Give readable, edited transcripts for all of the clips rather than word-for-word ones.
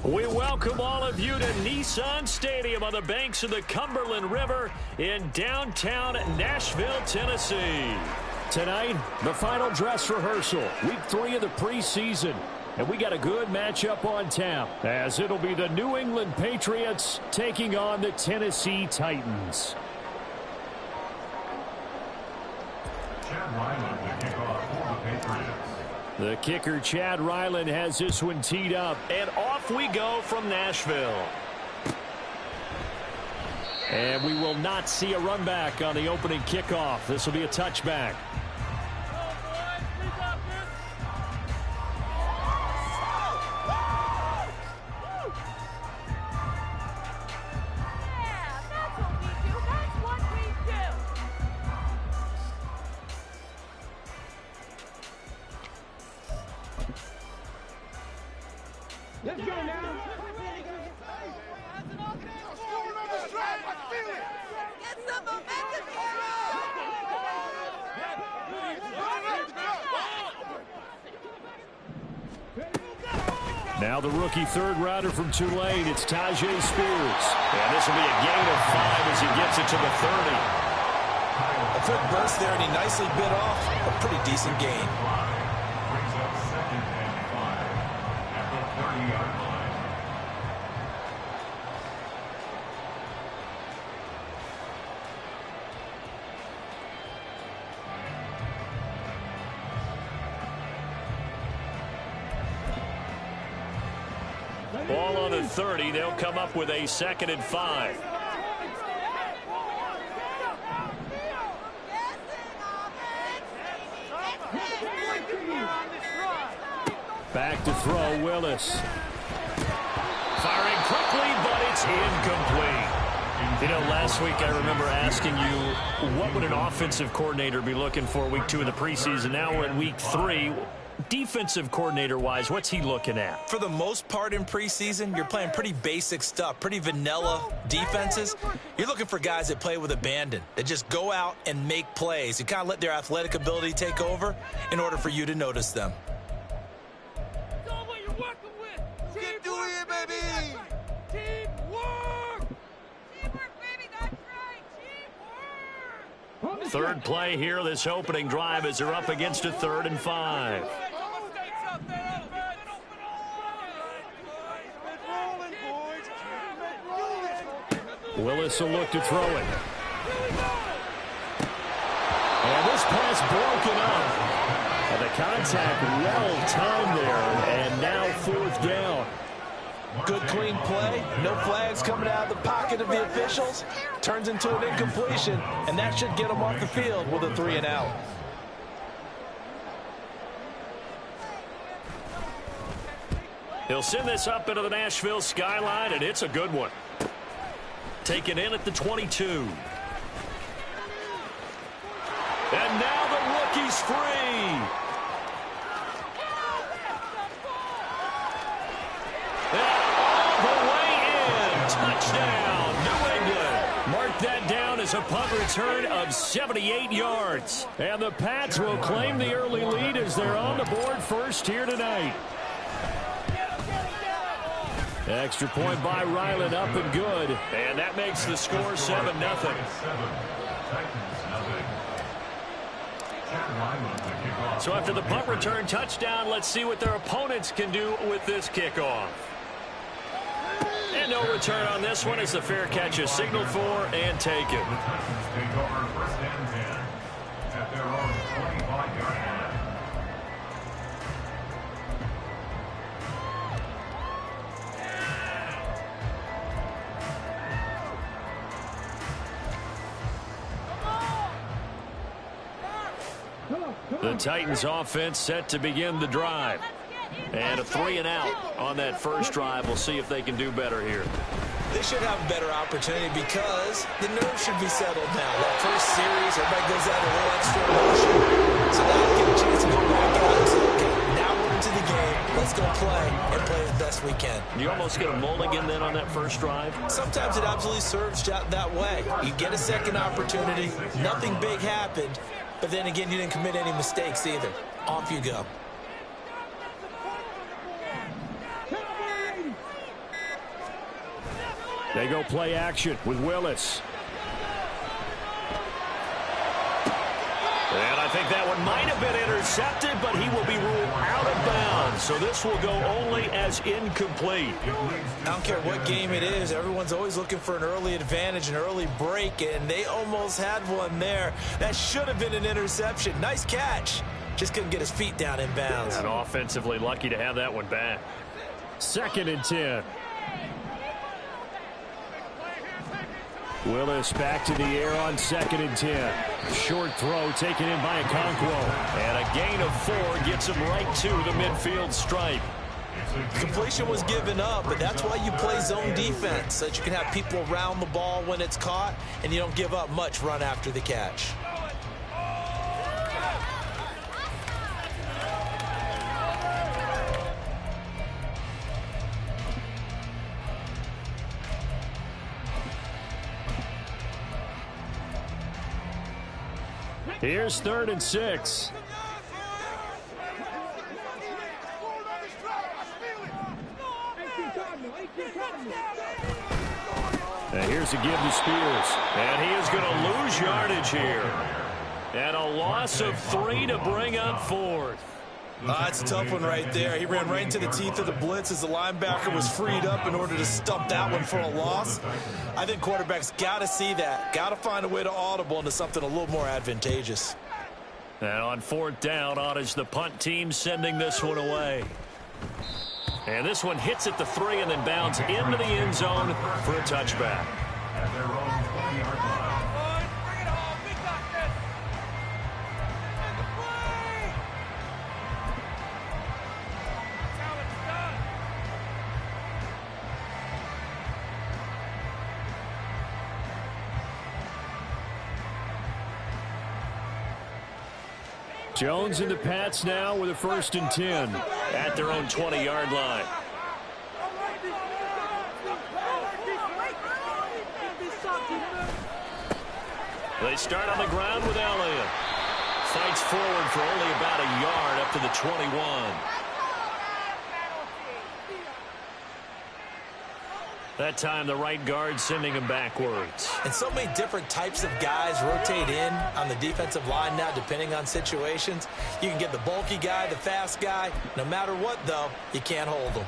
We welcome all of you to Nissan Stadium on the banks of the Cumberland River in downtown Nashville, Tennessee. Tonight, the final dress rehearsal, week 3 of the preseason. And we got a good matchup on tap, as it'll be the New England Patriots taking on the Tennessee Titans. The kicker, Chad Ryland, has this one teed up. And off we go from Nashville. And we will not see a run back on the opening kickoff. This will be a touchback. Let's go now. Get some momentum here. Now the rookie third rounder from Tulane, it's Tajay Spears. And this will be a gain of 5 as he gets it to the 30. A quick burst there, and he nicely bit off a pretty decent gain. Ball on the 30. They'll come up with a 2nd and 5. Back to throw, Willis. Firing quickly, but it's incomplete. You know, last week I remember asking you, what would an offensive coordinator be looking for week 2 of the preseason? Now we're in week 3. Defensive coordinator-wise, what's he looking at? For the most part in preseason, you're playing pretty basic stuff, pretty vanilla defenses. You're looking for guys that play with abandon, that just go out and make plays. You kind of let their athletic ability take over in order for you to notice them. Keep doing it, baby. Teamwork. Teamwork, baby. That's right. Teamwork. Third play here, this opening drive, as they're up against a 3rd and 5. Willis will look to throw it. And this pass broken up. And the contact well timed there. And now 4th down. Good, clean play. No flags coming out of the pocket of the officials. Turns into an incompletion, and that should get them off the field with a 3 and out. He'll send this up into the Nashville skyline, and it's a good one. Taken in at the 22. And now the rookie's free. And all the way in. Touchdown, New England. Mark that down as a punt return of 78 yards. And the Pats will claim the early lead as they're on the board first here tonight. Extra point by Ryland, up and good. And that makes the score 7-0. So after the punt return touchdown, let's see what their opponents can do with this kickoff. And no return on this one as the fair catch is signaled for and taken. The Titans offense set to begin the drive. And a 3 and out on that first drive. We'll see if they can do better here. They should have a better opportunity because the nerves should be settled now. That first series, everybody goes out a little extra emotion. So now they get a chance to go back out and say, okay, now we're into the game. Let's go play and play the best we can. You almost get a mulligan then on that first drive? Sometimes it absolutely serves that way. You get a second opportunity. Nothing big happened. But then again, you didn't commit any mistakes either. Off you go. They go play action with Willis. And I think that one might have been intercepted, but he will be ruled out of bounds. So this will go only as incomplete. I don't care what game it is. Everyone's always looking for an early advantage, an early break, and they almost had one there. That should have been an interception. Nice catch. Just couldn't get his feet down in bounds. And offensively lucky to have that one back. 2nd and 10. Willis back to the air on 2nd and 10. Short throw taken in by Okonkwo. And a gain of 4 gets him right to the midfield stripe. Completion was given up, but that's why you play zone defense, so that you can have people around the ball when it's caught, and you don't give up much run after the catch. Here's 3rd and 6. And here's a give to Spears. And he is going to lose yardage here. And a loss of 3 to bring up 4th. That's a tough one right there. He ran right into the teeth of the blitz as the linebacker was freed up in order to stump that one for a loss. I think quarterbacks got to see that. Got to find a way to audible into something a little more advantageous. And on 4th down, on is the punt team sending this one away. And this one hits at the 3 and then bounds into the end zone for a touchback. Jones and the Pats now with a 1st and 10 at their own 20-yard line. They start on the ground with Elliott. Fights forward for only about a yard up to the 21. That time the right guard sending him backwards. And so many different types of guys rotate in on the defensive line now depending on situations. You can get the bulky guy, the fast guy. No matter what, though, you can't hold them.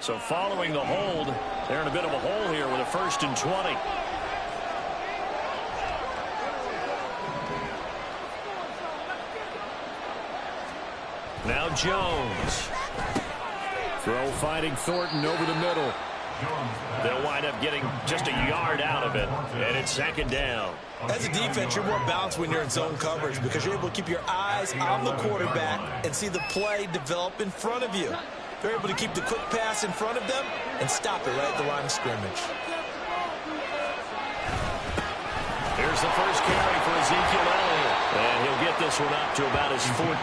So following the hold, they're in a bit of a hole here with a 1st and 20. Now Jones. Throw finding Thornton over the middle. They'll wind up getting just a yard out of it, and it's 2nd down. As a defense, you're more balanced when you're in zone coverage because you're able to keep your eyes on the quarterback and see the play develop in front of you. They're able to keep the quick pass in front of them and stop it right at the line of scrimmage. Here's the first carry for Ezekiel Elliott. And he'll get this one up to about his 14.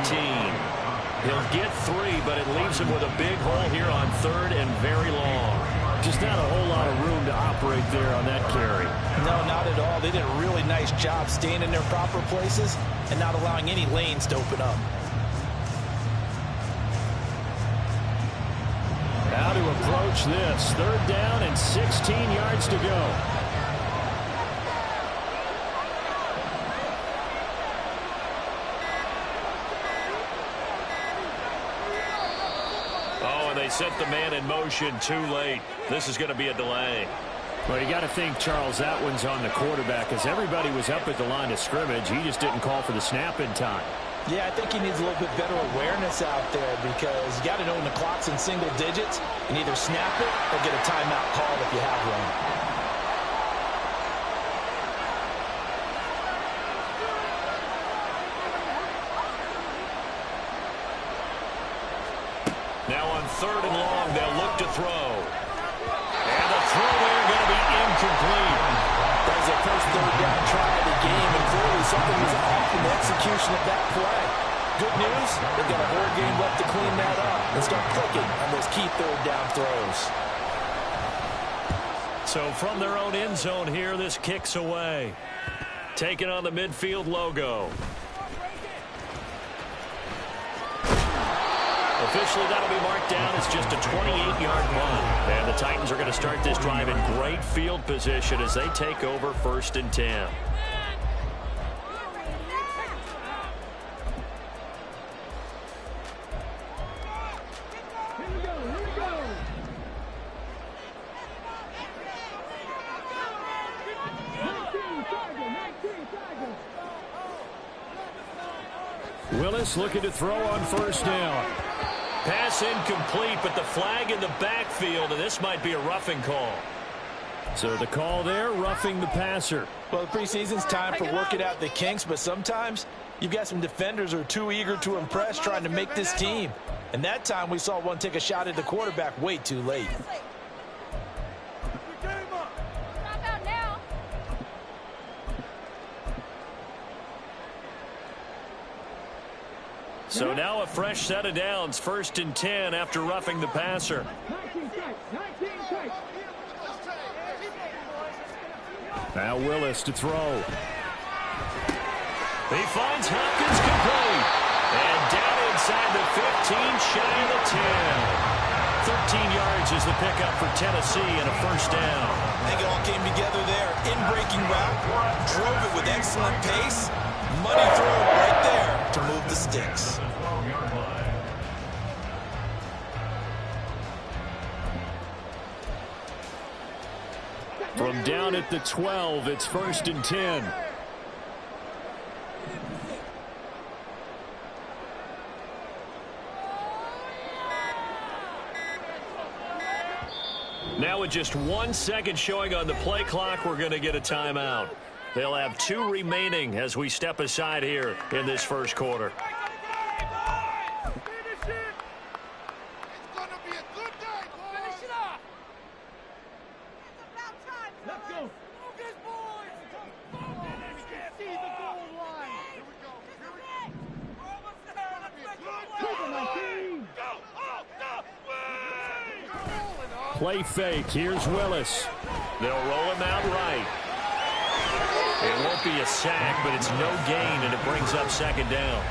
He'll get 3, but it leaves him with a big hole here on 3rd and very long. Just not a whole lot of room to operate there on that carry. No, not at all. They did a really nice job staying in their proper places and not allowing any lanes to open up. How to approach this. 3rd down and 16 yards to go. Oh, and they set the man in motion too late. This is going to be a delay. Well, you got to think, Charles, that one's on the quarterback as everybody was up at the line of scrimmage. He just didn't call for the snap in time. Yeah, I think he needs a little bit better awareness out there because you got to know when the clock's in single digits and either snap it or get a timeout called if you have one. Now on 3rd and long, they'll look to throw. And the throw there going to be incomplete. That was their first 3rd down try of the game, and clearly something was off in the execution of that play. Good news, they've got a whole game left to clean that up and start clicking on those key 3rd down throws. So from their own end zone here, this kicks away. Taking on the midfield logo. Officially, that'll be marked down as just a 28-yard run. And the Titans are going to start this drive in great field position as they take over 1st and 10. Willis looking to throw on 1st down. Pass incomplete, but the flag in the backfield, and this might be a roughing call. So the call there, roughing the passer. Well, the preseason's time for working out the kinks, but sometimes you've got some defenders who are too eager to impress, trying to make this team. And that time we saw one take a shot at the quarterback way too late. So now a fresh set of downs, 1st and 10 after roughing the passer. Now Willis to throw. He finds Hopkins complete. And down inside the 15, shy of the 10. 13 yards is the pickup for Tennessee and a 1st down. I think it all came together there. In-breaking route, drove it with excellent pace. Money throw right there to move the sticks. From down at the 12, it's 1st and 10. Now with just 1 second showing on the play clock, we're going to get a timeout. They'll have 2 remaining as we step aside here in this 1st quarter. Play fake. Here's Willis. They'll roll him out right. It won't be a sack, but it's no gain, and it brings up 2nd down.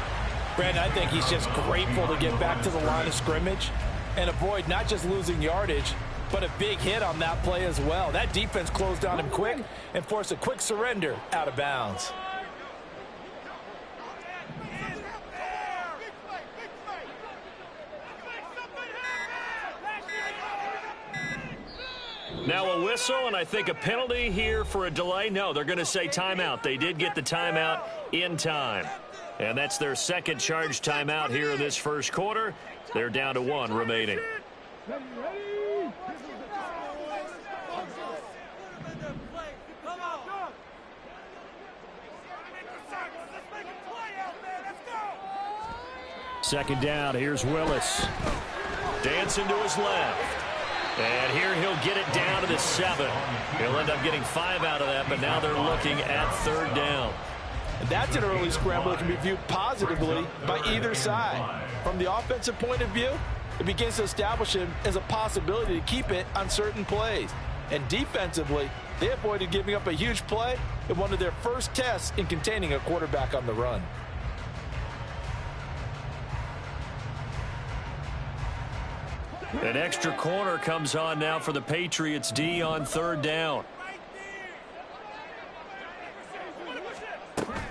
Brandon, I think he's just grateful to get back to the line of scrimmage and avoid not just losing yardage, but a big hit on that play as well. That defense closed on him quick and forced a quick surrender out of bounds. Now a whistle, and I think a penalty here for a delay. No, they're going to say timeout. They did get the timeout in time. And that's their 2nd charge timeout here in this 1st quarter. They're down to 1 remaining. Second down, here's Willis. Dancing to his left. And here he'll get it down to the 7. He'll end up getting 5 out of that, but now they're looking at 3rd down. And that's an early scramble that can be viewed positively by either side. From the offensive point of view, it begins to establish him as a possibility to keep it on certain plays. And defensively, they avoided giving up a huge play in one of their first tests in containing a quarterback on the run. An extra corner comes on now for the Patriots D on 3rd down.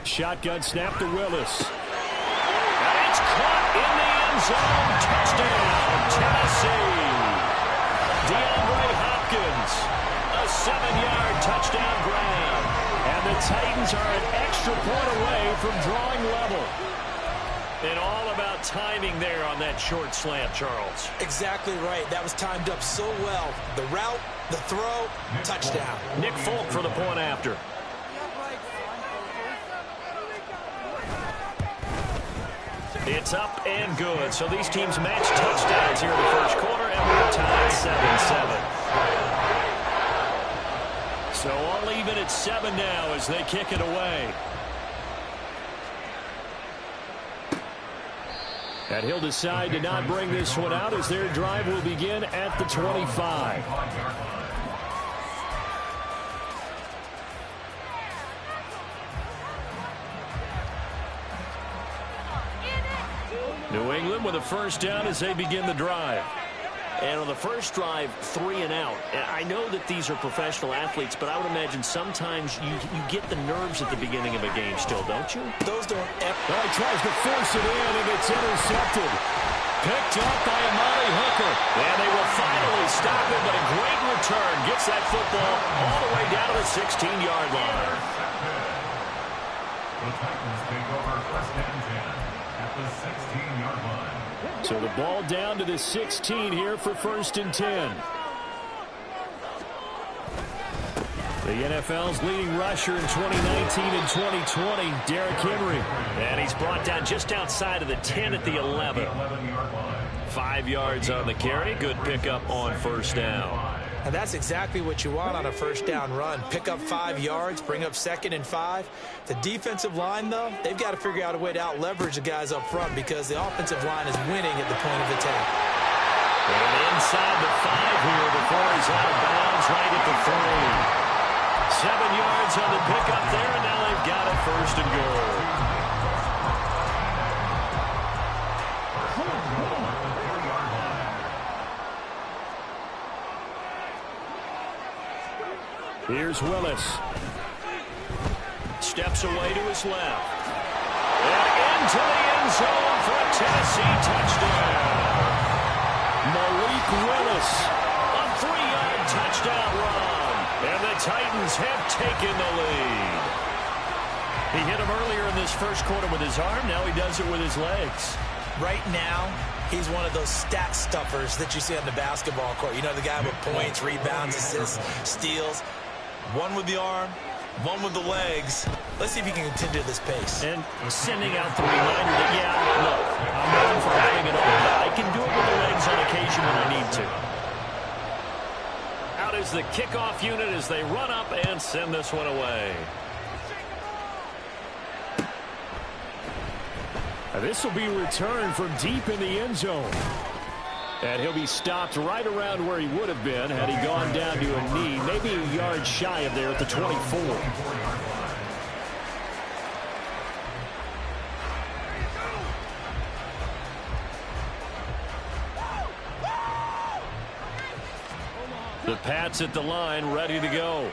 Shotgun snap to Willis. And it's caught in the end zone. Touchdown, Tennessee. DeAndre Hopkins, a 7-yard touchdown grab. And the Titans are an extra point away from drawing level. And all about timing there on that short slant, Charles. Exactly right. That was timed up so well. The route, the throw, touchdown. Nick Folk for the point after. It's up and good. So these teams match touchdowns here in the 1st quarter, and we're tied 7-7. So all even at 7 now as they kick it away. And he'll decide to not bring this one out as their drive will begin at the 25. New England with a first down as they begin the drive. And on the first drive, 3 and out. I know that these are professional athletes, but I would imagine sometimes you get the nerves at the beginning of a game still, don't you? Those don't ever... Well, he tries to force it in, and it's intercepted. Picked up by Amari Hooker. And they will finally stop him, but a great return gets that football all the way down to the 16-yard line. The Titans take over first and 10 at the 16-yard line. So the ball down to the 16 here for first and 10. The NFL's leading rusher in 2019 and 2020, Derrick Henry. And he's brought down just outside of the 10 at the 11. 5 yards on the carry. Good pickup on first down. And that's exactly what you want on a first down run. Pick up 5 yards, bring up 2nd and 5. The defensive line, though, they've got to figure out a way to out-leverage the guys up front because the offensive line is winning at the point of attack. And inside the 5 here before he's out of bounds right at the 3. 7 yards on the pickup there, and now they've got it first and goal. Here's Willis. Steps away to his left. And into the end zone for a Tennessee touchdown. Malik Willis. A 3-yard touchdown run. And the Titans have taken the lead. He hit him earlier in this first quarter with his arm. Now he does it with his legs. Right now, he's one of those stat stuffers that you see on the basketball court. You know, the guy with points, rebounds, assists, steals. One with the arm, one with the legs. Let's see if he can continue this pace. And sending out the reminder that, yeah, look, I'm known for having it all, but I can do it with the legs on occasion when I need to. Out is the kickoff unit as they run up and send this one away. This will be returned from deep in the end zone. And he'll be stopped right around where he would have been had he gone down to a knee, maybe a yard shy of there at the 24. The Pats at the line, ready to go.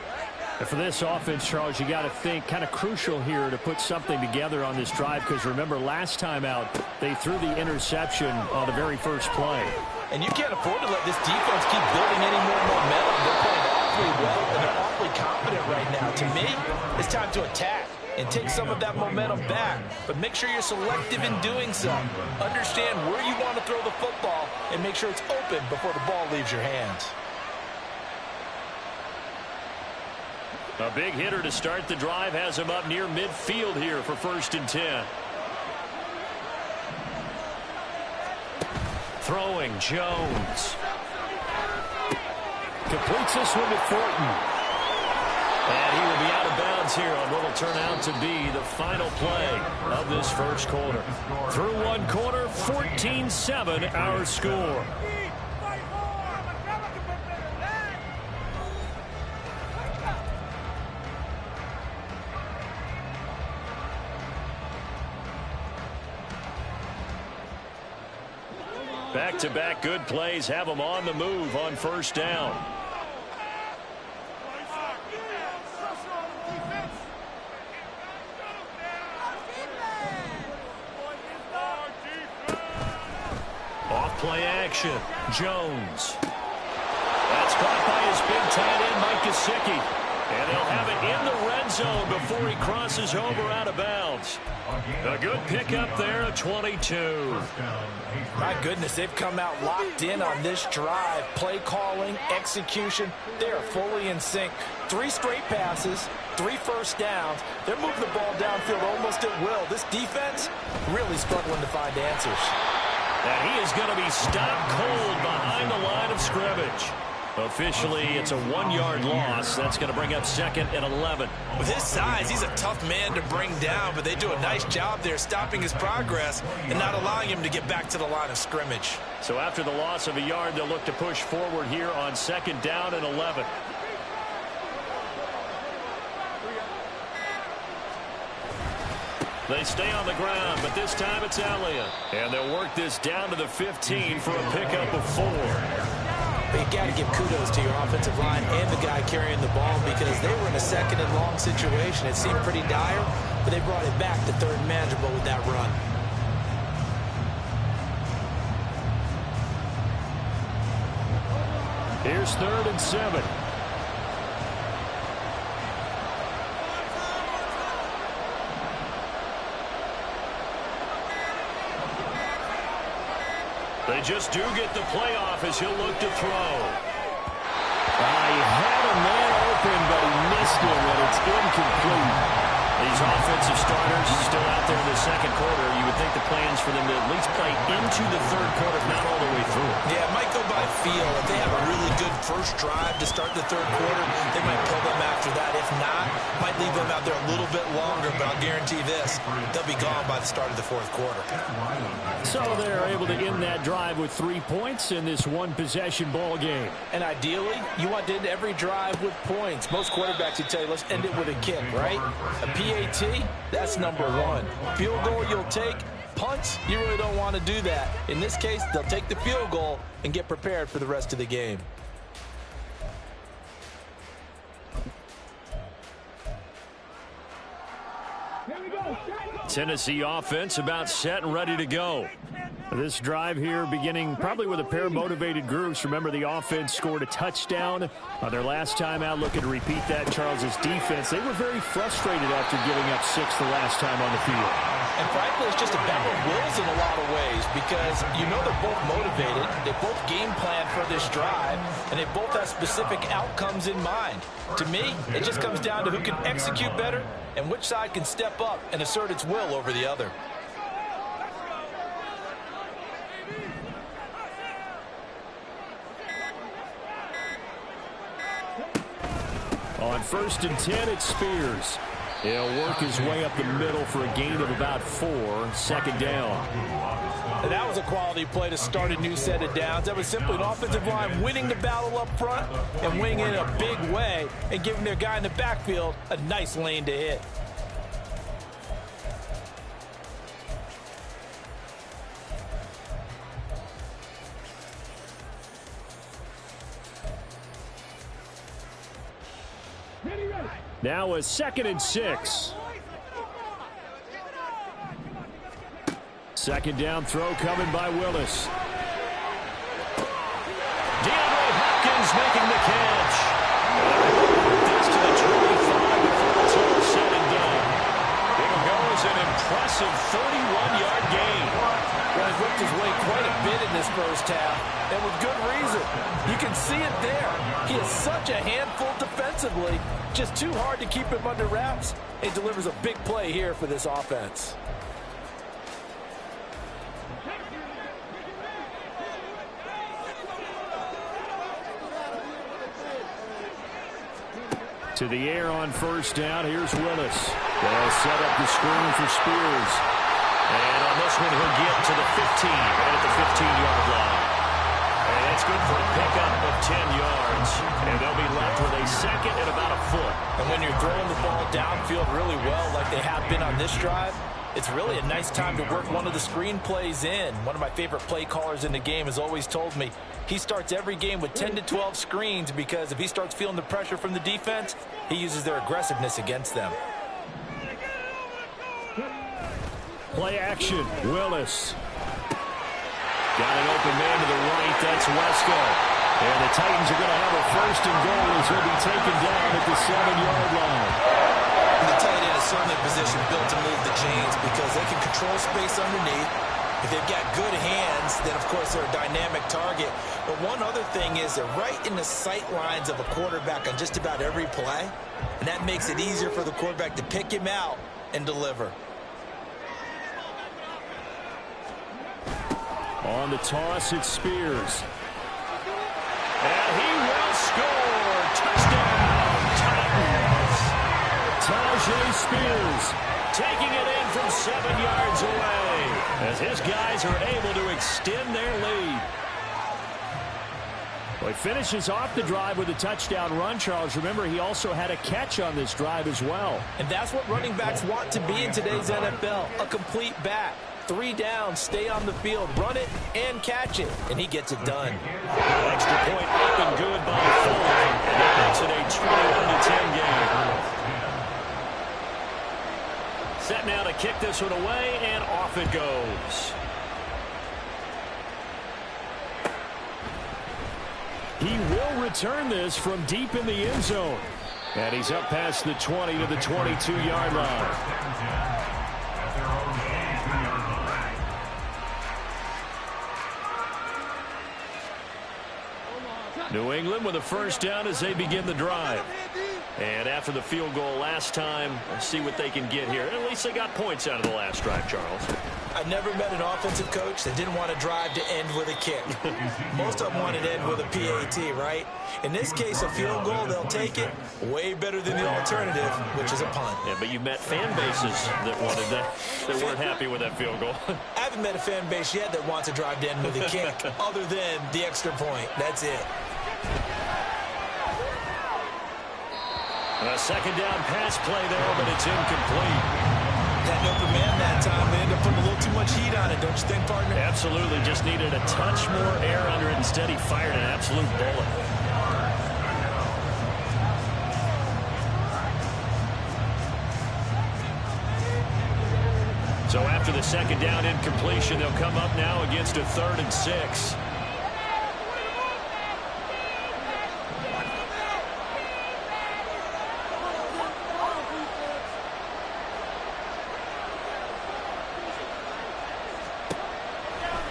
And for this offense, Charles, you got to think kind of crucial here to put something together on this drive because remember last time out they threw the interception on the very first play. And you can't afford to let this defense keep building any more momentum. They're playing awfully well and they're awfully confident right now. To me, it's time to attack and take some of that momentum back. But make sure you're selective in doing so. Understand where you want to throw the football and make sure it's open before the ball leaves your hands. A big hitter to start the drive has him up near midfield here for first and 10. Throwing, Jones. Completes this one to Thornton. And he will be out of bounds here on what will turn out to be the final play of this first quarter. Through one quarter, 14-7 our score. Back-to-back good plays have them on the move on first down. Off play action. Jones. That's caught by his big tight end, Mike Gesicki. And they'll have it in the red zone before he crosses over out of bounds. A good pickup there at 22. My goodness, they've come out locked in on this drive. Play calling, execution, they are fully in sync. 3 straight passes, 3 first downs. They're moving the ball downfield almost at will. This defense really struggling to find answers. And he is going to be stopped cold behind the line of scrimmage. Officially, it's a 1-yard loss. That's going to bring up second and 11. With his size, he's a tough man to bring down, but they do a nice job there stopping his progress and not allowing him to get back to the line of scrimmage. So after the loss of a yard, they'll look to push forward here on second down and 11. They stay on the ground, but this time it's Elliott. And they'll work this down to the 15 for a pickup of 4. But you got to give kudos to your offensive line and the guy carrying the ball because they were in a second and long situation. It seemed pretty dire, but they brought it back to third and manageable with that run. Here's 3rd and 7. They just do get the playoff as he'll look to throw. He had a man open, but he missed him, and it's incomplete. These offensive starters still out there in the second quarter. You would think the plans for them to at least play into the third quarter, not all the way through. Yeah, it might go by feel. If they have a really good first drive to start the third quarter, they might pull them after that. If not, might leave them out there a little bit longer, but I'll guarantee this, they'll be gone by the start of the fourth quarter. So they're able to end that drive with 3 points in this one-possession ball game. And ideally, you want to end every drive with points. Most quarterbacks would tell you, let's end it with a kick, right? A PAT, that's number 1. Field goal you'll take. Punts, you really don't want to do that. In this case, they'll take the field goal and get prepared for the rest of the game. Tennessee offense about set and ready to go. This drive here beginning probably with a pair of motivated groups. Remember, the offense scored a touchdown on their last time out. Looking to repeat that. Charles's defense, they were very frustrated after giving up 6 the last time on the field. And frankly, it's just a battle of wills in a lot of ways because you know they're both motivated. They both game plan for this drive, and they both have specific outcomes in mind. To me, it just comes down to who can execute better and which side can step up and assert its will over the other. On 1st and 10, it's Spears. He'll work his way up the middle for a gain of about 4, 2nd down. And that was a quality play to start a new set of downs. That was simply an offensive line winning the battle up front and winning in a big way and giving their guy in the backfield a nice lane to hit. Now a 2nd and 6. 2nd down throw coming by Willis. DeAndre Hopkins making the catch. This to the 25 before it's all said and done. It'll go as an impressive 31-yard gain. Well, he's worked his way quite a bit in this first half, and with good reason. You can see it there. He is such a handful defensively. Just too hard to keep him under wraps. He delivers a big play here for this offense. To the air on 1st down. Here's Willis. They'll set up the screen for Spears. And on this one, he'll get to the 15, right at the 15-yard line. And that's good for a pickup of 10 yards. And they'll be left with a 2nd and about a foot. And when you're throwing the ball downfield really well like they have been on this drive, it's really a nice time to work one of the screen plays in. One of my favorite play callers in the game has always told me he starts every game with 10 to 12 screens because if he starts feeling the pressure from the defense, he uses their aggressiveness against them. Play action. Willis. Got an open man to the right. That's Wesco. And the Titans are going to have a 1st and goal as he'll be taken down at the 7-yard line. The tight end is certainly a position built to move the chains because they can control space underneath. If they've got good hands, then of course they're a dynamic target. But one other thing is they're right in the sight lines of a quarterback on just about every play. And that makes it easier for the quarterback to pick him out and deliver. On the toss, it's Spears. And he will score. Touchdown, Titans. Tajay Spears taking it in from 7 yards away as his guys are able to extend their lead. Well, he finishes off the drive with a touchdown run, Charles. Remember, he also had a catch on this drive as well. And that's what running backs want to be in today's NFL, a complete back. 3 downs, stay on the field, run it, and catch it. And he gets it done. Extra point up and good by Fuller. And that makes it a 21-10 game. Set now to kick this one away, and off it goes. He will return this from deep in the end zone. And he's up past the 20 to the 22-yard line. New England with a first down as they begin the drive. And after the field goal last time, let's see what they can get here. At least they got points out of the last drive, Charles. I've never met an offensive coach that didn't want to drive to end with a kick. Most of them wanted to end with a PAT, right? In this case, a field goal, they'll take it. Way better than the alternative, which is a punt. Yeah, but you met fan bases that wanted that, that weren't happy with that field goal. I haven't met a fan base yet that wants to drive to end with a kick, other than the extra point. That's it. A second down pass play there, but it's incomplete. That open man that time, they ended up putting a little too much heat on it, don't you think, partner? Absolutely. Just needed a touch more air under it. Instead, he fired an absolute bullet. So after the second down incompletion, they'll come up now against a 3rd and 6.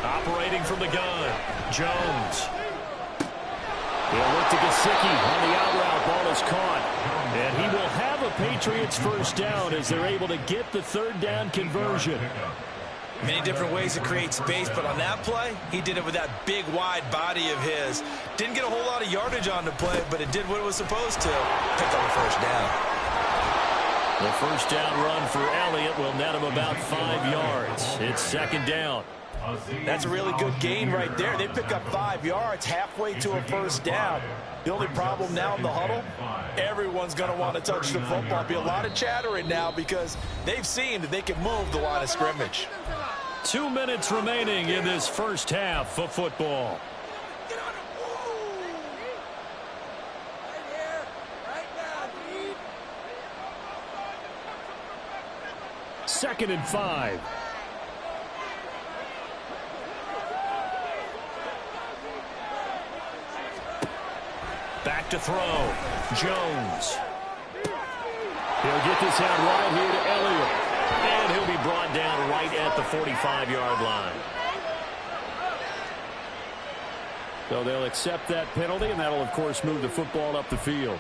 Operating from the gun, Jones. He'll look to Gesicki on the out route. Ball is caught. And he will have a Patriots first down as they're able to get the 3rd down conversion. Many different ways to create space, but on that play, he did it with that big, wide body of his. Didn't get a whole lot of yardage on the play, but it did what it was supposed to. Pick up a first down. The first down run for Elliott will net him about 5 yards. It's 2nd down. That's a really good gain right there. They pick up 5 yards halfway to a first down. The only problem now in the huddle, everyone's going to want to touch the football. Be a lot of chattering now because they've seen that they can move the line of scrimmage. 2 minutes remaining in this first half of football. 2nd and 5. Back to throw. Jones. He'll get this out right here to Elliott. And he'll be brought down right at the 45-yard line. So they'll accept that penalty, and that'll, of course, move the football up the field.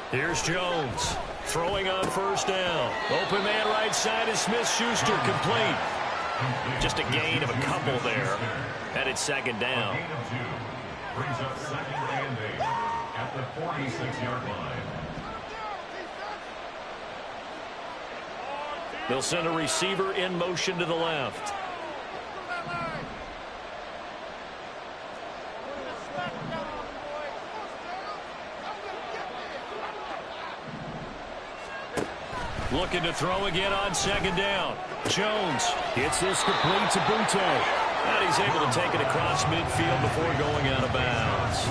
Here's Jones throwing on first down. Open man right side is Smith-Schuster, complete. Just a gain of a couple there. And it's 2nd down. Gain of 2 brings up 2nd and 8 at the 46-yard line. They'll send a receiver in motion to the left. Looking to throw again on 2nd down. Jones gets this complete to Butte. And he's able to take it across midfield before going out of bounds.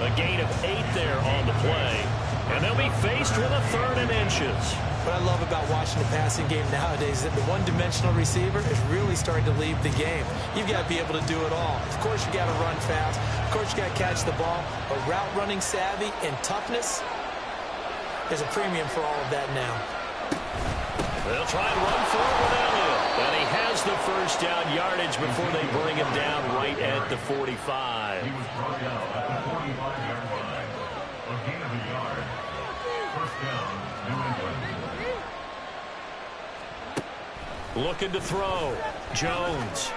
A gain of 8 there on the play. And they'll be faced with a 3rd and inches. What I love about watching the passing game nowadays is that the one-dimensional receiver is really starting to leave the game. You've got to be able to do it all. Of course, you got to run fast. Of course, you got to catch the ball. But route running savvy and toughness, there's a premium for all of that now. They'll try and run forward with Elliott. And he has the first down yardage before they bring him down right at the 45. He was brought down at the 45-yard line. A gain of a yard. First down, New England. Looking to throw. Jones.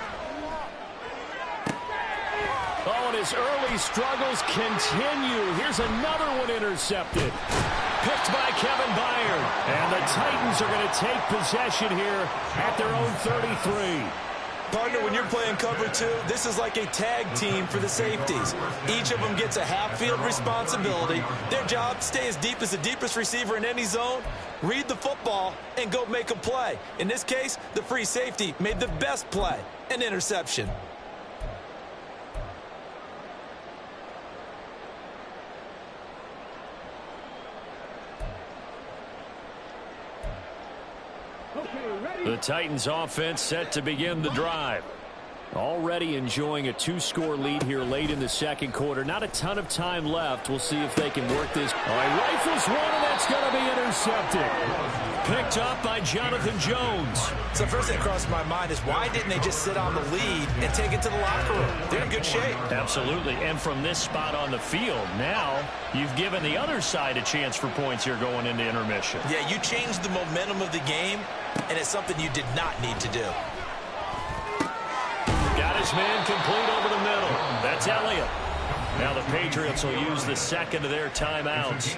and his early struggles continue. Here's another one intercepted. Picked by Kevin Byard. And the Titans are going to take possession here at their own 33. Partner, when you're playing cover two, this is like a tag team for the safeties. Each of them gets a half-field responsibility. Their job, stay as deep as the deepest receiver in any zone, read the football, and go make a play. In this case, the free safety made the best play, an interception. The Titans offense set to begin the drive. Already enjoying a 2-score lead here late in the second quarter. Not a ton of time left. We'll see if they can work this. Rifles one, and that's going to be intercepted. Picked up by Jonathan Jones. So first thing that crossed my mind is why didn't they just sit on the lead and take it to the locker room? They're in good shape. Absolutely. And from this spot on the field, now you've given the other side a chance for points here going into intermission. Yeah, you changed the momentum of the game, and it's something you did not need to do. Got his man complete over the middle. That's Elliott. Now the Patriots will use the second of their timeouts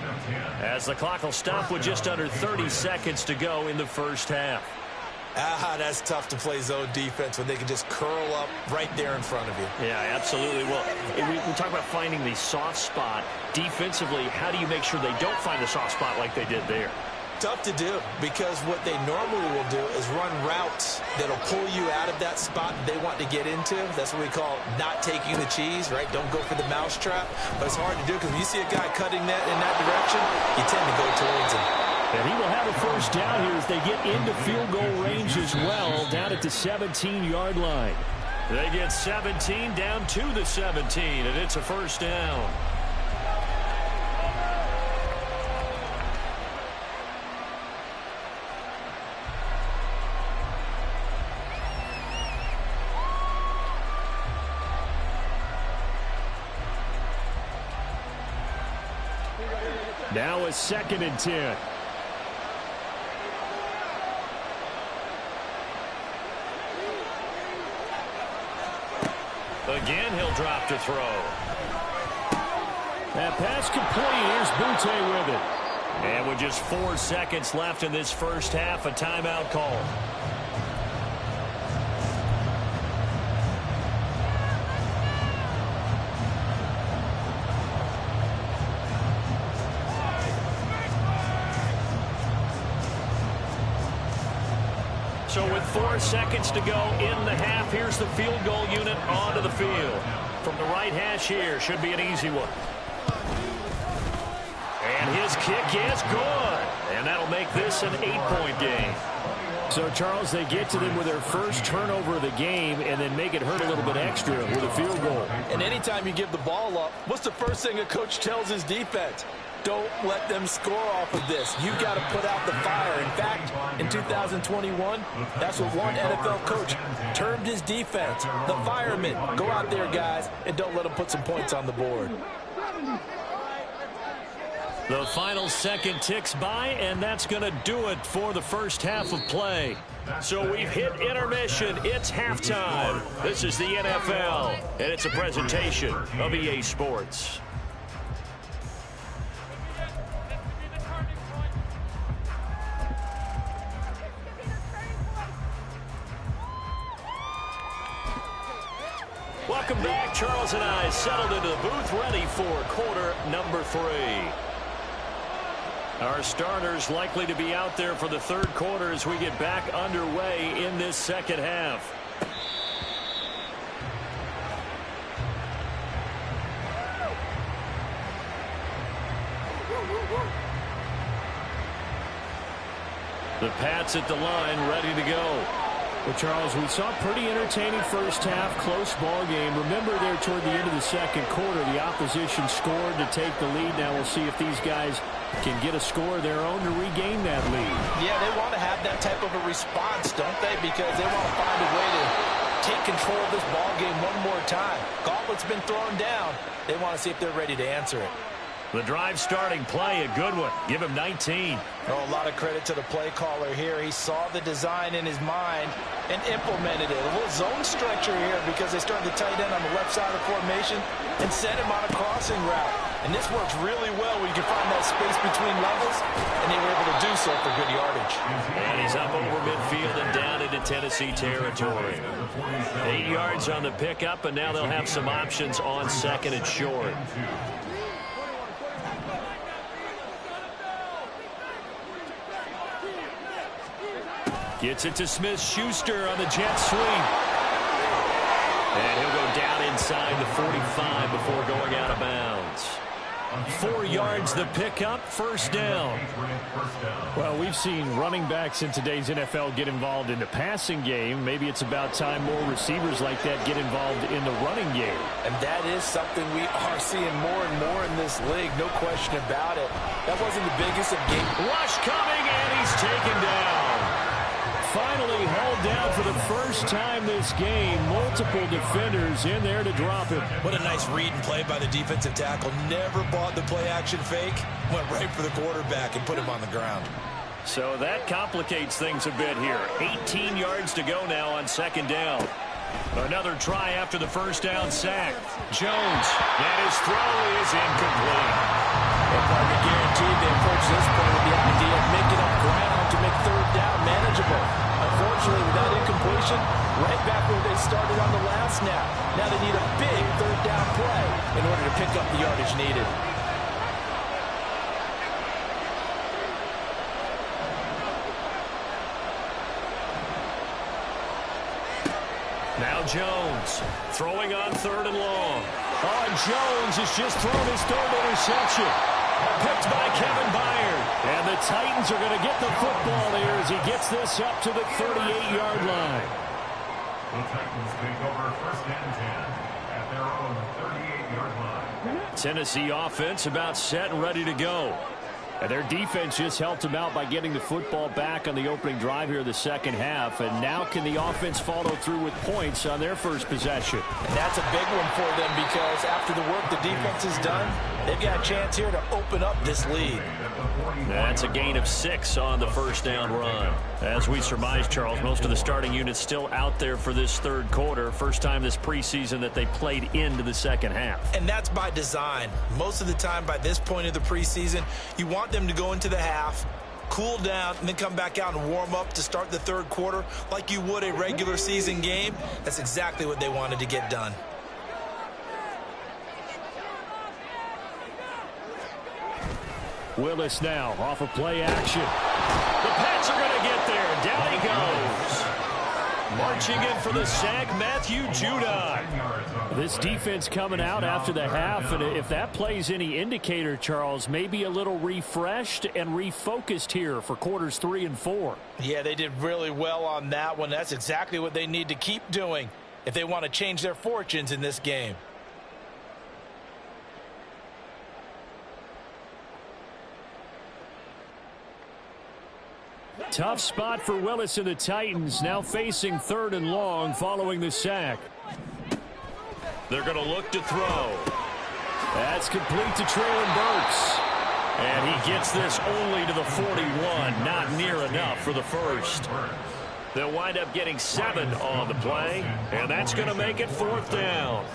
as the clock will stop with just under 30 seconds to go in the first half. That's tough to play zone defense when they can just curl up right there in front of you. Yeah, absolutely. Well, we talk about finding the soft spot. Defensively, how do you make sure they don't find the soft spot like they did there? Tough to do, because what they normally will do is run routes that'll pull you out of that spot they want to get into. That's what we call not taking the cheese, right? Don't go for the mousetrap. But it's hard to do because when you see a guy cutting that in that direction, you tend to go towards him. And he will have a first down here as they get into field goal range as well, down at the 17-yard line. They get 17 down to the 17, and it's a first down. Now a 2nd and 10. Again, he'll drop to throw. That pass complete. Here's Butte with it. And with just 4 seconds left in this first half, a timeout call. So with 4 seconds to go in the half, here's the field goal unit onto the field. From the right hash here, should be an easy one. And his kick is good. And that'll make this an 8-point game. So, Charles, they get to them with their first turnover of the game and then make it hurt a little bit extra with a field goal. And anytime you give the ball up, what's the first thing a coach tells his defense? Don't let them score off of this. You've got to put out the fire. In fact, in 2021, that's what one NFL coach termed his defense. The firemen. Go out there, guys, and don't let them put some points on the board. The final second ticks by, and that's going to do it for the first half of play. So we've hit intermission. It's halftime. This is the NFL, and it's a presentation of EA Sports. Welcome back. Charles and I settled into the booth, ready for quarter number 3. Our starters likely to be out there for the third quarter as we get back underway in this second half. The Pats at the line, ready to go. Well, Charles, we saw a pretty entertaining first half, close ball game. Remember there toward the end of the second quarter, the opposition scored to take the lead. Now we'll see if these guys can get a score of their own to regain that lead. Yeah, they want to have that type of a response, don't they? Because they want to find a way to take control of this ball game one more time. Gauntlet's been thrown down. They want to see if they're ready to answer it. The drive starting play, a good one. Give him 19. Oh, a lot of credit to the play caller here. He saw the design in his mind and implemented it. A little zone stretcher here because they started the tight end on the left side of the formation and sent him on a crossing route. And this works really well when you can find that space between levels, and they were able to do so for good yardage. And he's up over midfield and down into Tennessee territory. 8 yards on the pickup, and now they'll have some options on second and short. Gets it to Smith-Schuster on the jet sweep. And he'll go down inside the 45 before going out of bounds. 4 yards the pickup, first down. Well, we've seen running backs in today's NFL get involved in the passing game. Maybe it's about time more receivers like that get involved in the running game. And that is something we are seeing more and more in this league, no question about it. That wasn't the biggest of game. Rush coming, and he's taken down. Finally hauled down for the first time this game. Multiple defenders in there to drop him. What a nice read and play by the defensive tackle. Never bought the play-action fake. Went right for the quarterback and put him on the ground. So that complicates things a bit here. 18 yards to go now on second down. Another try after the first down sack. Jones, and his throw is incomplete. They're probably guaranteed they approach this point with the idea of making up ground to make third down manageable. Unfortunately, with that incompletion, right back where they started on the last snap. Now they need a big third down play in order to pick up the yardage needed. Now Jones throwing on third and long. Oh, Jones has just thrown his third interception. Picked by Kevin Byard. And the Titans are going to get the football here as he gets this up to the 38-yard line. The Titans take over first and 10 at their own 38-yard line. Tennessee offense about set and ready to go. And their defense just helped them out by getting the football back on the opening drive here in the second half. And now can the offense follow through with points on their first possession? And that's a big one for them because after the work the defense has done, they've got a chance here to open up this lead. That's a gain of 6 on the first down run. As we surmise, Charles, most of the starting units still out there for this third quarter. First time this preseason that they played into the second half. And that's by design. Most of the time by this point of the preseason, you want them to go into the half, cool down, and then come back out and warm up to start the third quarter like you would a regular season game. That's exactly what they wanted to get done. Willis now off of play action. The Pats are going to get there. Down he goes. Marching in for the sack, Matthew Judon. This defense coming out after the half, and if that plays any indicator, Charles, maybe a little refreshed and refocused here for quarters 3 and 4. Yeah, they did really well on that one. That's exactly what they need to keep doing if they want to change their fortunes in this game. Tough spot for Willis and the Titans, now facing third and long following the sack. They're going to look to throw. That's complete to Traylon Burks. And he gets this only to the 41, not near enough for the first. They'll wind up getting 7 on the play, and that's going to make it fourth down.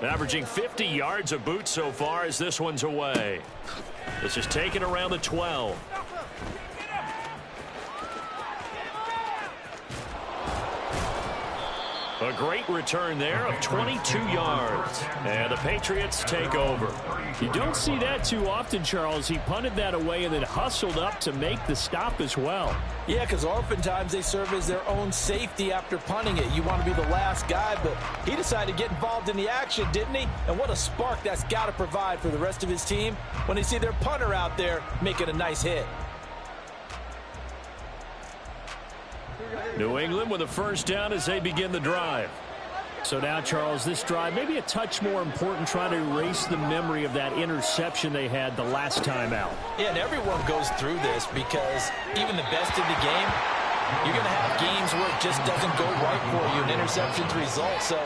Averaging 50 yards a boot so far as this one's away. This is taken around the 12. A great return there of 22 yards. And the Patriots take over. You don't see that too often, Charles. He punted that away and then hustled up to make the stop as well. Yeah, because oftentimes they serve as their own safety after punting it. You want to be the last guy, but he decided to get involved in the action, didn't he? And what a spark that's got to provide for the rest of his team when they see their punter out there making a nice hit. New England with a first down as they begin the drive. So now, Charles, this drive maybe a touch more important, trying to erase the memory of that interception they had the last time out. Yeah, and everyone goes through this because even the best in the game, you're going to have games where it just doesn't go right for you, and interceptions result. So,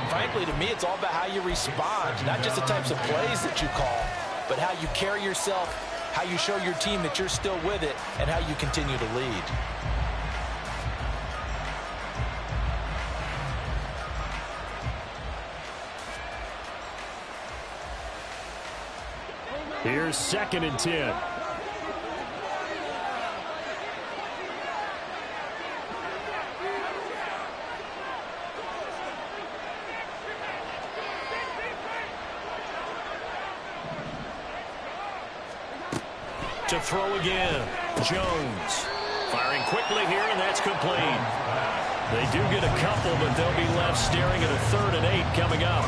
frankly, to me, it's all about how you respond, not just the types of plays that you call. but how you carry yourself, how you show your team that you're still with it, and how you continue to lead. Here's 2nd and 10. To throw again. Jones firing quickly here, and that's complete. They do get a couple, but they'll be left staring at a 3rd and 8 coming up.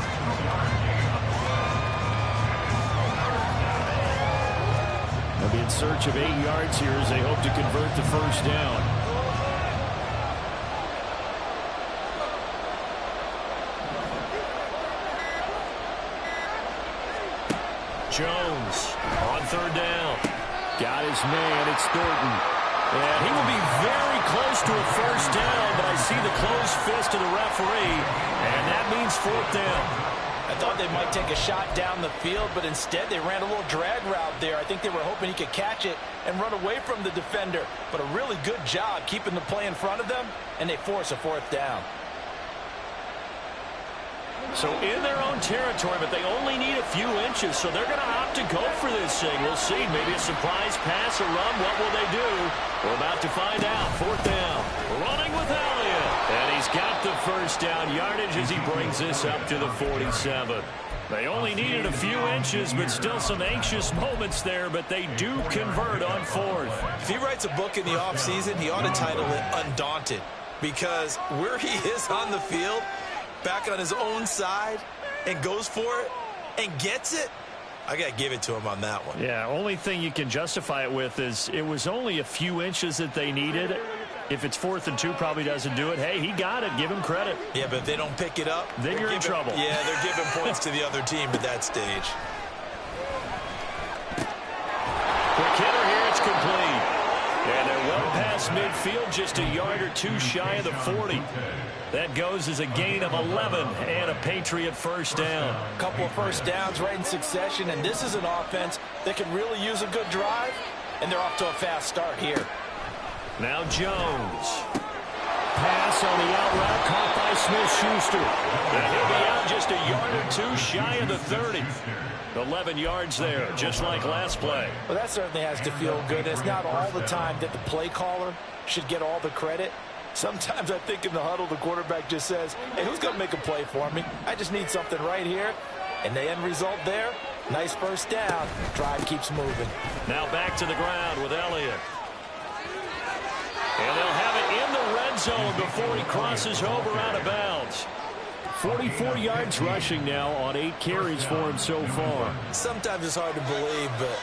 They'll be in search of 8 yards here as they hope to convert the first down. Jones on 3rd down. Got his man. It's Thornton. And he will be very close to a first down, but I see the closed fist of the referee, and that means 4th down. I thought they might take a shot down the field, but instead they ran a little drag route there. I think they were hoping he could catch it and run away from the defender. But a really good job keeping the play in front of them, and they force a 4th down. So in their own territory, but they only need a few inches, so they're going to opt to go for this thing. We'll see. Maybe a surprise pass or run. What will they do? We're about to find out. 4th down. Running with Elliott. And he's got the first down yardage as he brings this up to the 47. They only needed a few inches, but still some anxious moments there, but they do convert on 4th. If he writes a book in the offseason, he ought to title it Undaunted, because where he is on the field, back on his own side, and goes for it and gets it, I got to give it to him on that one. Yeah, only thing you can justify it with is it was only a few inches that they needed. If it's 4th and 2, probably doesn't do it. Hey, he got it. Give him credit. Yeah, but if they don't pick it up, then you're in trouble. Yeah, they're giving points to the other team at that stage. Quick hitter here. It's complete. And they're well past midfield, just a yard or 2 shy of the 40. That goes as a gain of 11 and a Patriot first down. A couple of first downs right in succession, and this is an offense that can really use a good drive, and they're off to a fast start here. Now Jones. Pass on the out route caught by Smith-Schuster. And he'll be out just a yard or 2 shy of the 30. 11 yards there, just like last play. Well, that certainly has to feel good. It's not all the time that the play caller should get all the credit. Sometimes I think in the huddle, the quarterback just says, hey, who's going to make a play for me? I just need something right here. And the end result there, nice first down. Drive keeps moving. Now back to the ground with Elliott. And they'll have it in the red zone before he crosses over out of bounds. 44 yards rushing now on 8 carries for him so far. Sometimes it's hard to believe, but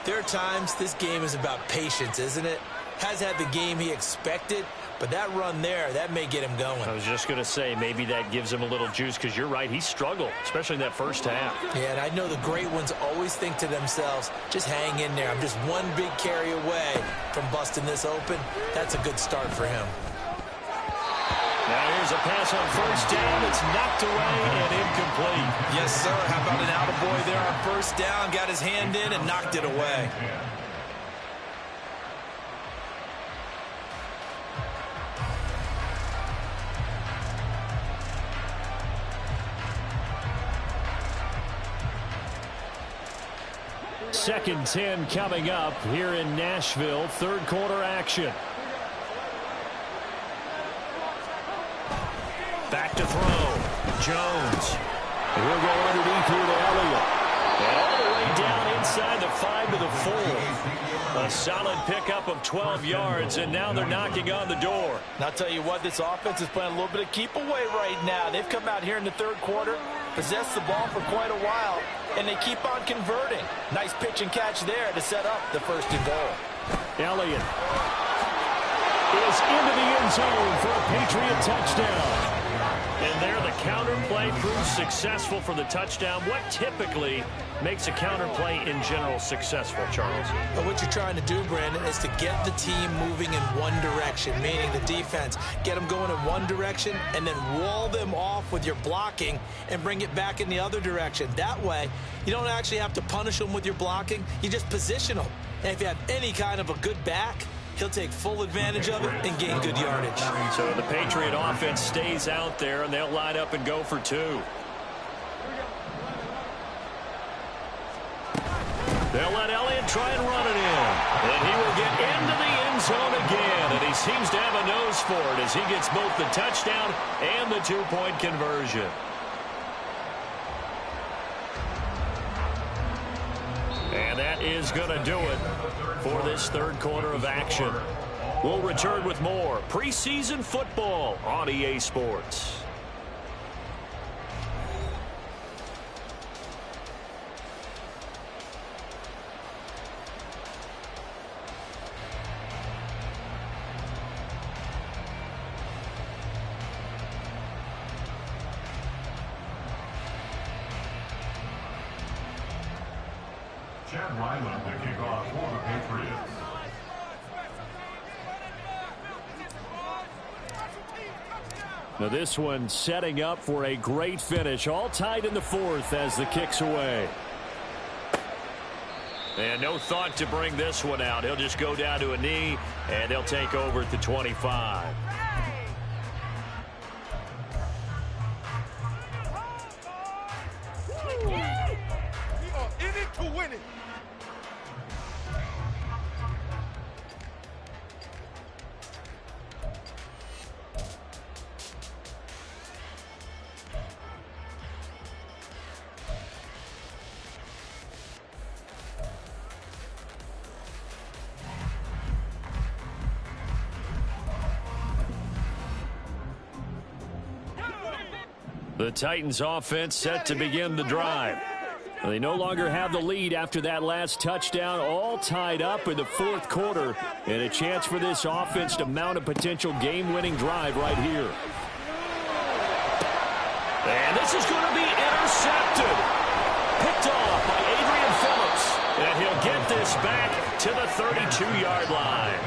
there are times this game is about patience, isn't it? Has had the game he expected, but that run there, that may get him going. I was just going to say, maybe that gives him a little juice, because you're right, he struggled, especially in that first half. Yeah, and I know the great ones always think to themselves, just hang in there. I'm just one big carry away from busting this open. That's a good start for him. Now here's a pass on first down. It's knocked away and incomplete. Yes, sir. How about an attaboy there on first down? Got his hand in and knocked it away. Second 10 coming up here in Nashville. Third quarter action. Back to throw. Jones. He'll go underneath here to Elliott. And all the way down inside the 5 to the 4. A solid pickup of 12 yards, and now they're knocking on the door. And I'll tell you what, this offense is playing a little bit of keep away right now. They've come out here in the third quarter, possessed the ball for quite a while, and they keep on converting. Nice pitch and catch there to set up the first and goal. Elliott is into the end zone for a Patriot touchdown. And there the counter play proves successful for the touchdown. What typically makes a counter play in general successful, Charles? But what you're trying to do, Brandon, is to get the team moving in one direction, meaning the defense. Get them going in one direction and then wall them off with your blocking and bring it back in the other direction. That way, you don't actually have to punish them with your blocking. You just position them. And if you have any kind of a good back, he'll take full advantage of it and gain good yardage. So the Patriot offense stays out there, and they'll line up and go for two. They'll let Elliott try and run it in. And he will get into the end zone again. And he seems to have a nose for it as he gets both the touchdown and the two-point conversion. And that is going to do it for this third quarter of action. We'll return with more preseason football on EA Sports. Chad Ryland to kick off for the Patriots. Now this one setting up for a great finish. All tied in the fourth as the kick's away. And no thought to bring this one out. He'll just go down to a knee, and they'll take over at the 25. We are in it to win it. The Titans offense set to begin the drive. They no longer have the lead after that last touchdown, all tied up in the fourth quarter, and a chance for this offense to mount a potential game-winning drive right here. And this is going to be intercepted. Picked off by Adrian Phillips, and he'll get this back to the 32-yard line.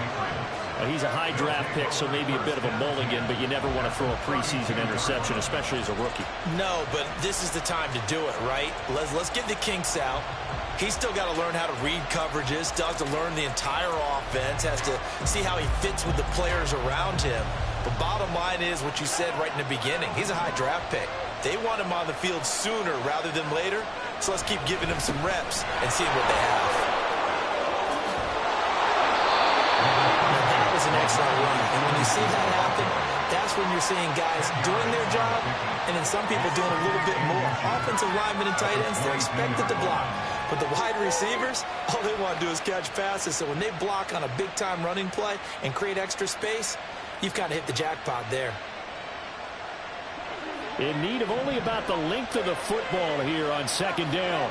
He's a high draft pick, so maybe a bit of a mulligan, but you never want to throw a preseason interception, especially as a rookie. No, but this is the time to do it, right? Let's get the kinks out. He's still got to learn how to read coverages, still has to learn the entire offense, has to see how he fits with the players around him. But bottom line is what you said right in the beginning. He's a high draft pick. They want him on the field sooner rather than later, so let's keep giving him some reps and seeing what they have. An excellent run, and when you see that happen, that's when you're seeing guys doing their job and then some people doing a little bit more. Offensive linemen and tight ends, they're expected to block, but the wide receivers, all they want to do is catch passes. So when they block on a big-time running play and create extra space, you've kind of hit the jackpot there. In need of only about the length of the football here on second down.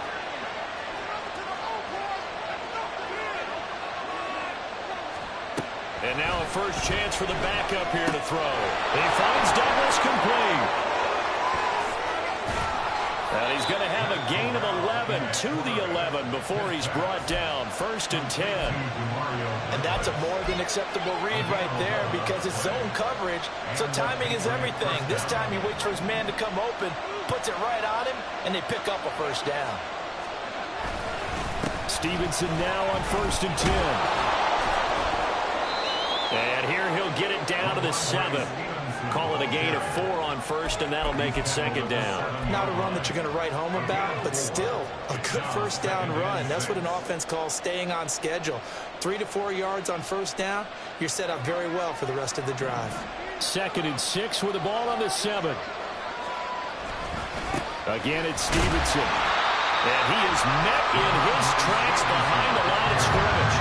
And now a first chance for the backup here to throw. He finds Douglas complete. And he's going to have a gain of 11 to the 11 before he's brought down. 1st and 10. And that's a more than acceptable read right there because it's zone coverage, so timing is everything. This time he waits for his man to come open, puts it right on him, and they pick up a first down. Stevenson now on 1st and 10. And here he'll get it down to the 7. Call it a gain of 4 on first, and that'll make it second down. Not a run that you're going to write home about, but still a good first down run. That's what an offense calls staying on schedule. 3 to 4 yards on first down, you're set up very well for the rest of the drive. 2nd and 6 with the ball on the 7. Again, it's Stevenson. And he is met in his tracks behind the line of scrimmage.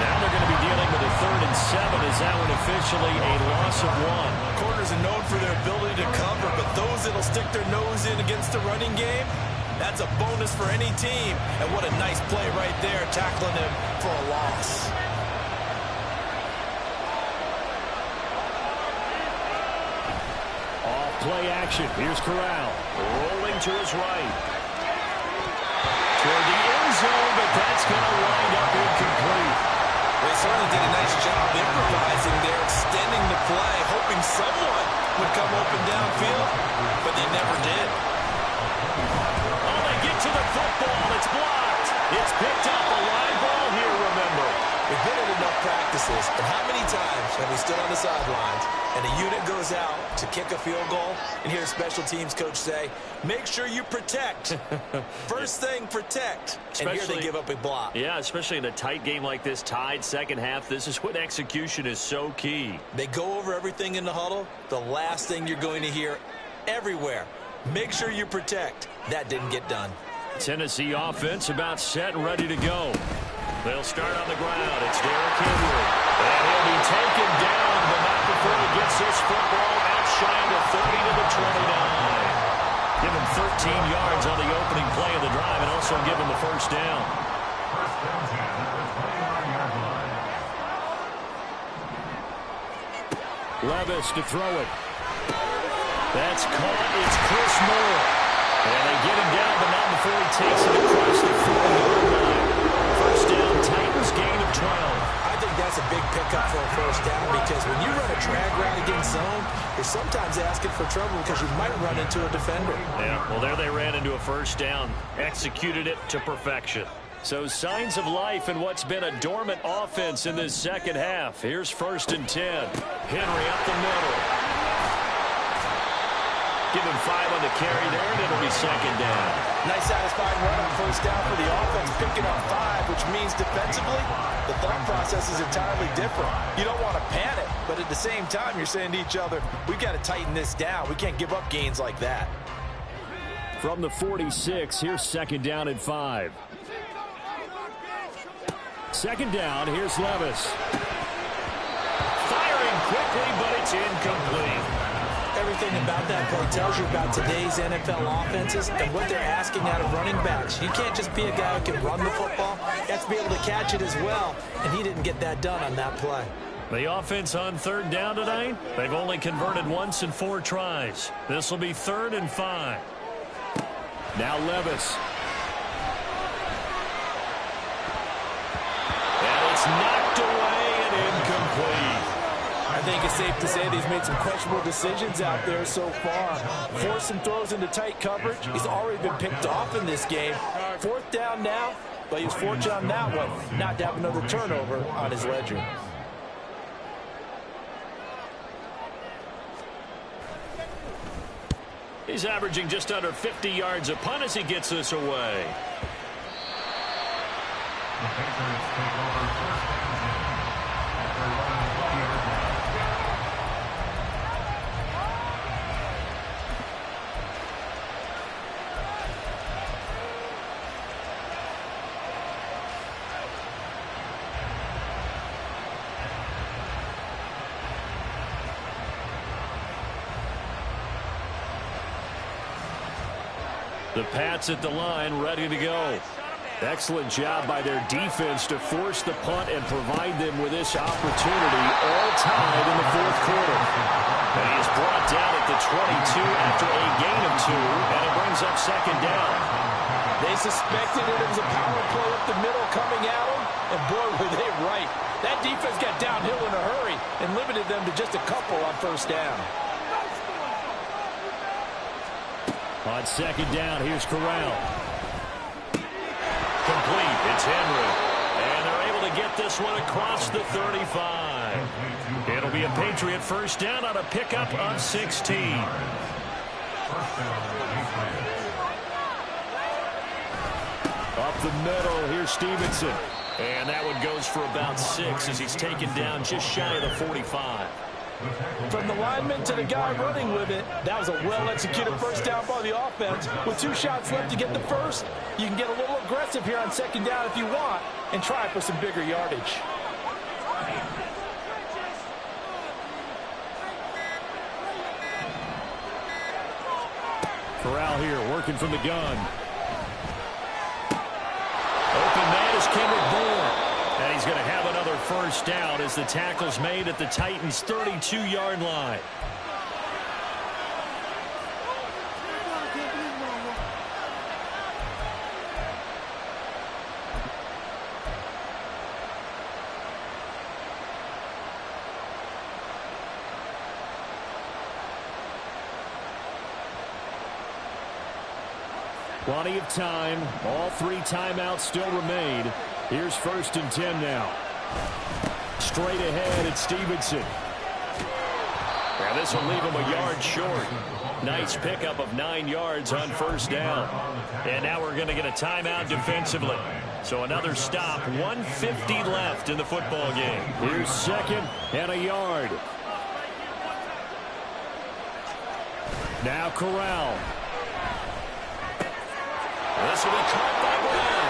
Now they're going to be dealing with a 3rd and 7 as that one officially a loss of 1. Corners are known for their ability to cover, but those that'll stick their nose in against the running game, that's a bonus for any team. And what a nice play right there, tackling him for a loss. play action. Here's Corral. Rolling to his right. Toward the end zone, but that's going to wind up incomplete. They certainly did a nice job improvising there, extending the play, hoping someone would come open downfield, but they never did. Oh, they get to the football. It's blocked. It's picked up. A line ball here, remember. We've been in enough practices, and how many times have we stood on the sidelines and a unit goes out to kick a field goal and hear a special teams coach say, make sure you protect. First thing, protect. And here they give up a block. Yeah, especially in a tight game like this, tied second half. This is when execution is so key. They go over everything in the huddle. The last thing you're going to hear everywhere, make sure you protect. That didn't get done. Tennessee offense about set and ready to go. They'll start on the ground. It's Derrick Henry. And he'll be taken down, but not before he gets this football outshined to 30 to the 29. Give him 13 yards on the opening play of the drive and also give him the first down. First down 10 at the 29-yard line. Levis to throw it. That's caught. It's Chris Moore. And they get him down, but not before he takes it across the 40-yard line. First down, Titans gain of 12. I think that's a big pickup for a first down because when you run a drag route against zone, you're sometimes asking for trouble because you might run into a defender. Yeah, well, there they ran into a first down. Executed it to perfection. So signs of life in what's been a dormant offense in this second half. Here's 1st and 10. Henry up the middle. Give him 5 on the carry there, and it'll be second down. Nice satisfying run on first down for the offense, picking up 5, which means defensively, the thought process is entirely different. You don't want to panic, but at the same time, you're saying to each other, we've got to tighten this down. We can't give up gains like that. From the 46, here's second down and 5. Second down, here's Levis. Firing quickly, but it's incomplete. Everything about that play tells you about today's NFL offenses and what they're asking out of running backs. You can't just be a guy who can run the football. You have to be able to catch it as well, and he didn't get that done on that play. The offense on third down tonight, they've only converted once in 4 tries. This will be 3rd and 5. Now Levis. And it's knocked away and incomplete. I think it's safe to say that he's made some questionable decisions out there so far. Forced some throws into tight coverage. He's already been picked off in this game. 4th down now, but he was fortunate on that one not to have another turnover on his ledger. He's averaging just under 50 yards a punt as he gets this away. The Patriots take over first down 10 at their 11-yard line. The Pats at the line, ready to go. Excellent job by their defense to force the punt and provide them with this opportunity, all tied in the 4th quarter. And he is brought down at the 22 after a gain of 2, and it brings up second down. They suspected it was a power play up the middle coming at them, and boy, were they right. That defense got downhill in a hurry and limited them to just a couple on first down. On second down, here's Corral. Complete, it's Henry. And they're able to get this one across the 35. It'll be a Patriot first down on a pickup of 16. Up the middle, here's Stevenson. And that one goes for about 6 as he's taken down just shy of the 45. From the lineman to the guy running with it, that was a well-executed first down by the offense. With 2 shots left to get the first, you can get a little aggressive here on second down if you want and try for some bigger yardage. Corral here working from the gun. Open man is Kendrick Bourne. And he's going to have another first down as the tackle's made at the Titans' 32-yard line. Plenty of time. All 3 timeouts still remain. Here's 1st and 10 now. Straight ahead, it's Stevenson. Now this will leave him a yard short. Nice pickup of 9 yards on 1st down. And now we're going to get a timeout defensively. So another stop, 1:50 left in the football game. Here's 2nd and a yard. Now Corral. This will be caught by Brown.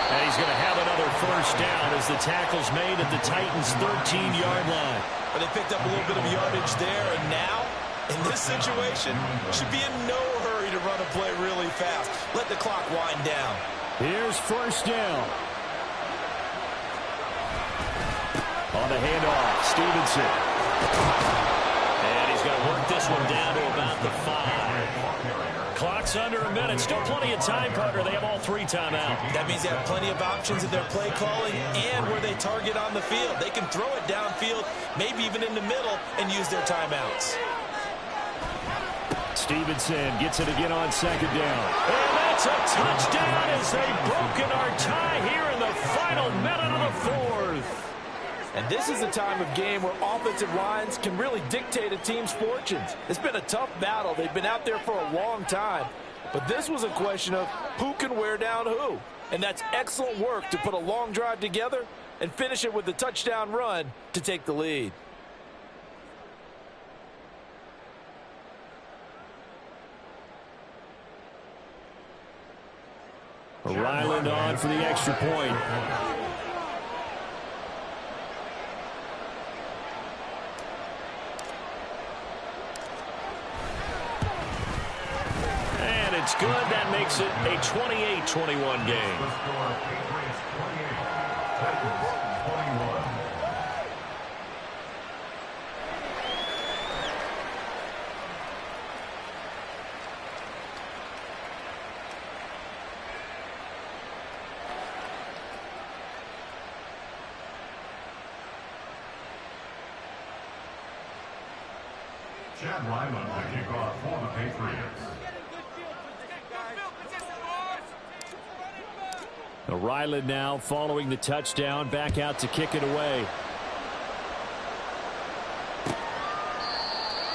And he's going to have another 1st down as the tackle's made at the Titans' 13-yard line. But they picked up a little bit of yardage there, and now, in this situation, should be in no hurry to run a play really fast. Let the clock wind down. Here's 1st down. On the handoff, Stevenson. And he's going to work this one down to about the 5. Clock's under a minute. Still plenty of time, partner. They have all 3 timeouts. That means they have plenty of options in their play calling and where they target on the field. They can throw it downfield, maybe even in the middle, and use their timeouts. Stevenson gets it again on 2nd down. And that's a touchdown as they've broken our tie here in the final minute of the 4th. And this is a time of game where offensive lines can really dictate a team's fortunes. It's been a tough battle. They've been out there for a long time. But this was a question of who can wear down who. And that's excellent work to put a long drive together and finish it with a touchdown run to take the lead. Ryland on for the extra point. And it's good. That makes it a 28-21 game. The score, Patriots 28, Titans 21. Chad Ryland to kick off for the Patriots. Ryland now following the touchdown, back out to kick it away.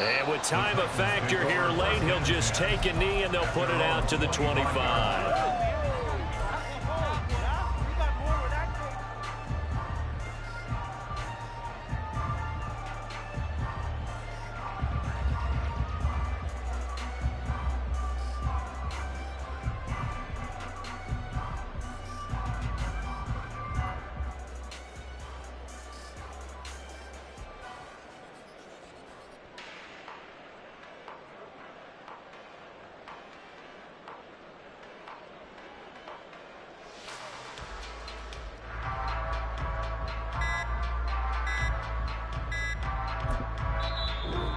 And with time a factor here late, he'll just take a knee and they'll put it out to the 25.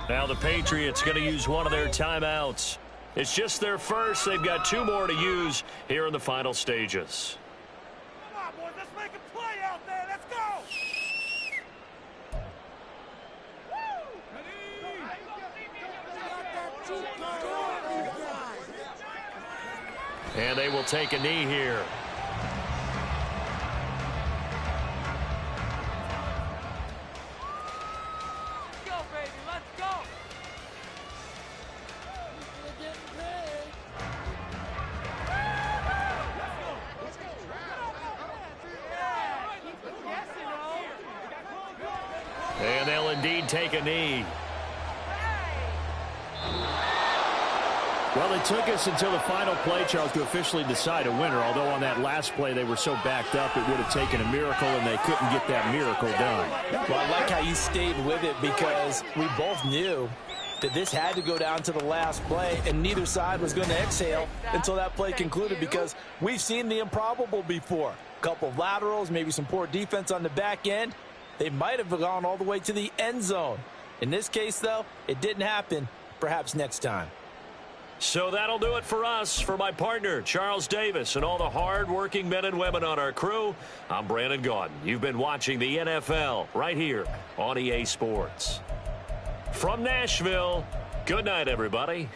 Now the Patriots going to use one of their timeouts. It's just their first. They've got 2 more to use here in the final stages. Come on, boys. Let's make a play out there. Let's go. And they will take a knee here. And they'll indeed take a knee. Well, it took us until the final play, Charles, to officially decide a winner, although on that last play they were so backed up it would have taken a miracle, and they couldn't get that miracle done. Well, I like how you stayed with it because we both knew that this had to go down to the last play, and neither side was going to exhale until that play concluded because we've seen the improbable before. A couple of laterals, maybe some poor defense on the back end. They might have gone all the way to the end zone. In this case, though, it didn't happen. Perhaps next time. So that'll do it for us. For my partner, Charles Davis, and all the hard-working men and women on our crew, I'm Brandon Gaudin. You've been watching the NFL right here on EA Sports. From Nashville, good night, everybody.